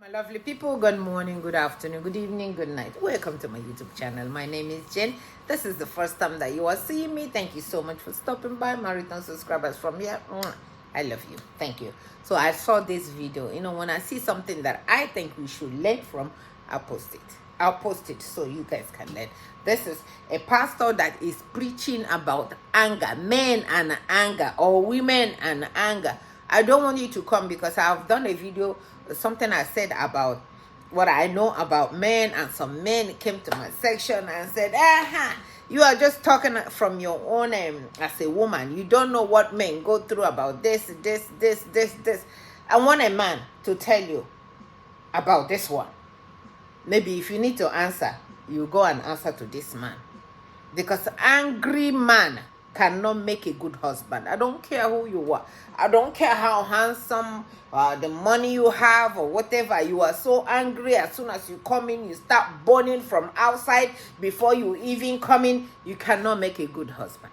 My lovely people, good morning, good afternoon, good evening, good night. Welcome to my YouTube channel. My name is Jen. This is the first time that you are seeing me. Thank you so much for stopping by. My return subscribers from here, I love you. Thank you. So I saw this video. When I see something that I think we should learn from, I'll post it. I'll post it so you guys can learn. This is a pastor that is preaching about anger, men and anger, or women and anger. I don't want you to come because I've done a video, something I said about what I know about men, and some men came to my section and said, you are just talking from your own as a woman. You don't know what men go through about this. I want a man to tell you about this one. Maybe if you need to answer, you go and answer to this man. Because angry man cannot make a good husband. I don't care who you are. I don't care how handsome, the money you have or whatever. You are so angry. As soon as you come in, you start burning from outside. Before you even come in, you cannot make a good husband.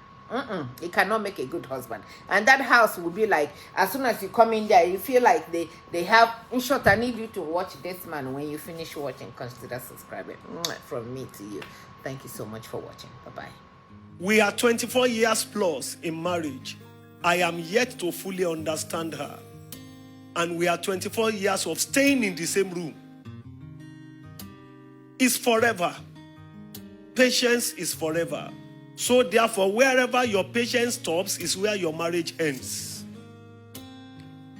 You cannot make a good husband. And that house will be like, as soon as you come in there, you feel like they have, in short, I need you to watch this man. When you finish watching, consider subscribing. From me to you. Thank you so much for watching. Bye-bye. We are 24 years plus in marriage. I am yet to fully understand her. And we are 24 years of staying in the same room. It's forever. Patience is forever. So therefore, wherever your patience stops is where your marriage ends.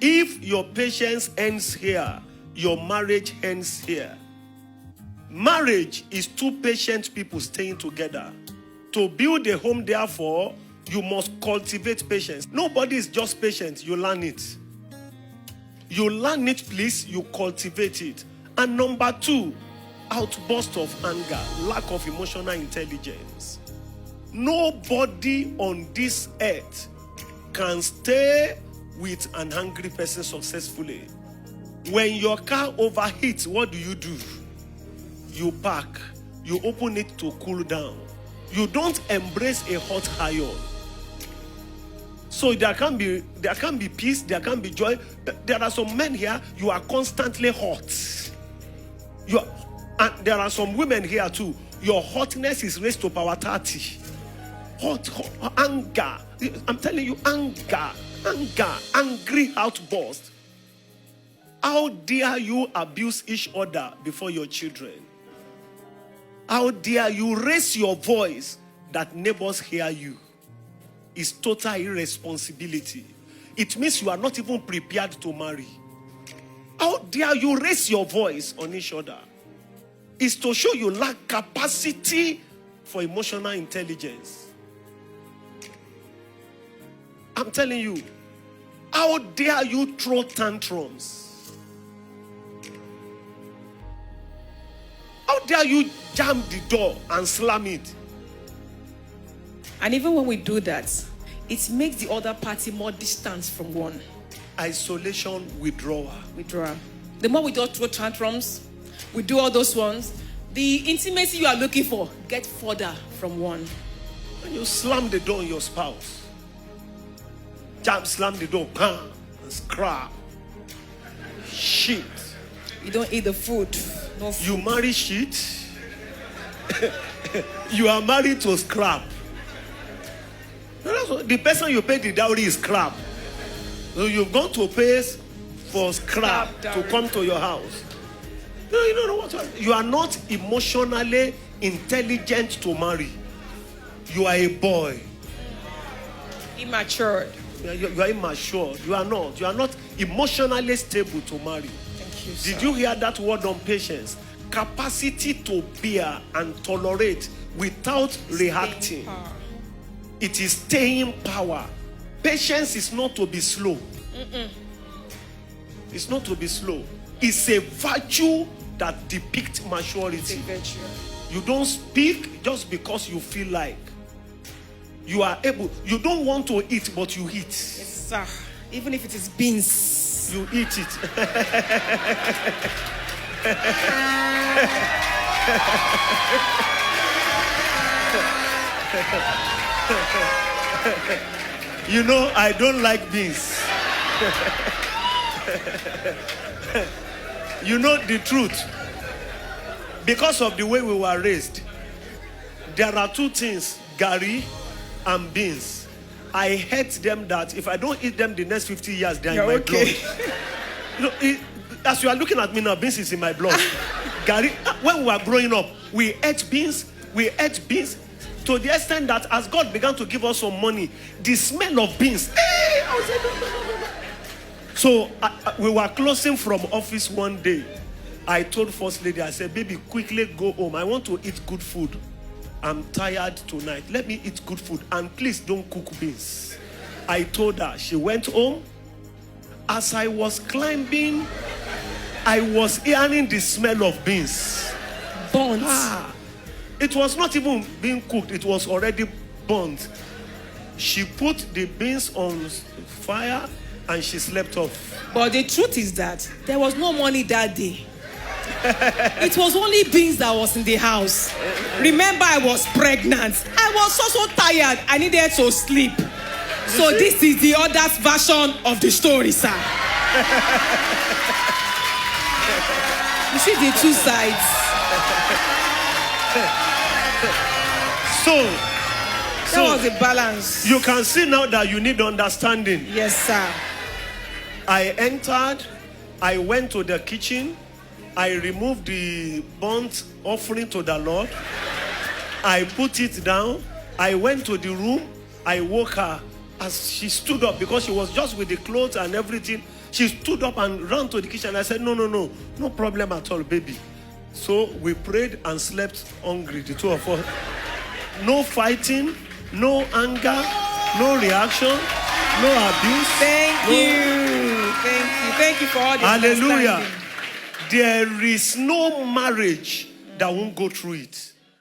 If your patience ends here, your marriage ends here. Marriage is two patient people staying together. To build a home, therefore, you must cultivate patience. Nobody is just patient. You learn it. You learn it, please. You cultivate it. And number two, outburst of anger, lack of emotional intelligence. Nobody on this earth can stay with an angry person successfully. When your car overheats, what do? You park. You open it to cool down. You don't embrace a hot iron. So there can be peace, there can be joy. There are some men here, you are constantly hot. And there are some women here too. Your hotness is raised to power 30. Hot anger. I'm telling you, anger, angry outburst. How dare you abuse each other before your children? How dare you raise your voice that neighbors hear you? It's total irresponsibility. It means you are not even prepared to marry. How dare you raise your voice on each other? It's to show you lack capacity for emotional intelligence. I'm telling you, how dare you throw tantrums? How dare you jam the door and slam it? And even when we do that, it makes the other party more distant from one. Isolation, withdrawal. The more we don't throw tantrums, we do all those ones, the intimacy you are looking for get further from one. When you slam the door on your spouse, slam the door, and scrap. Shit. You don't eat the food. No food. You marry shit. You are married to scrap. The person you pay the dowry is scrap. So you've gone to pay for scrap to come to your house. You don't know what you are not emotionally intelligent to marry. You are a boy. Immature. You are immature. You are not emotionally stable to marry. Thank you, Did sir. you hear that word on patience? Capacity to bear and tolerate without reacting. It is staying power. Patience is not to be slow. It's not to be slow. It's a virtue that depicts maturity. It's a virtue. You don't speak just because you feel like. You are able. You don't want to eat, but you eat. Yes, sir. Even if it is beans. You eat it. You know, I don't like beans. You know the truth. Because of the way we were raised, there are two things, gari and beans. I hate them that if I don't eat them the next 50 years, they are in my blood. You know, as you are looking at me now, beans is in my blood. Gari, when we were growing up, we ate beans to the extent that as God began to give us some money, the smell of beans. So we were closing from office one day. I told First Lady, I said, baby, quickly go home. I want to eat good food. I'm tired tonight. Let me eat good food. And please don't cook beans. I told her. She went home. As I was climbing, I was hearing the smell of beans. Burnt. It was not even being cooked. It was already burnt. She put the beans on fire and she slept off. But the truth is that there was no money that day. It was only beans that was in the house. Remember, I was pregnant. I was so tired. I needed to sleep. So this is the other version of the story, sir. You see the two sides. So That was a balance. You can see now that you need understanding. Yes, sir. I entered. I went to the kitchen. I removed the burnt offering to the Lord. I put it down. I went to the room. I woke her as she stood up because she was just with the clothes and everything. She stood up and ran to the kitchen. I said, no problem at all, baby. So we prayed and slept hungry, the two of us. No fighting, no anger, no reaction, no abuse. Thank you for all the Hallelujah. understanding. There is no marriage that won't go through it.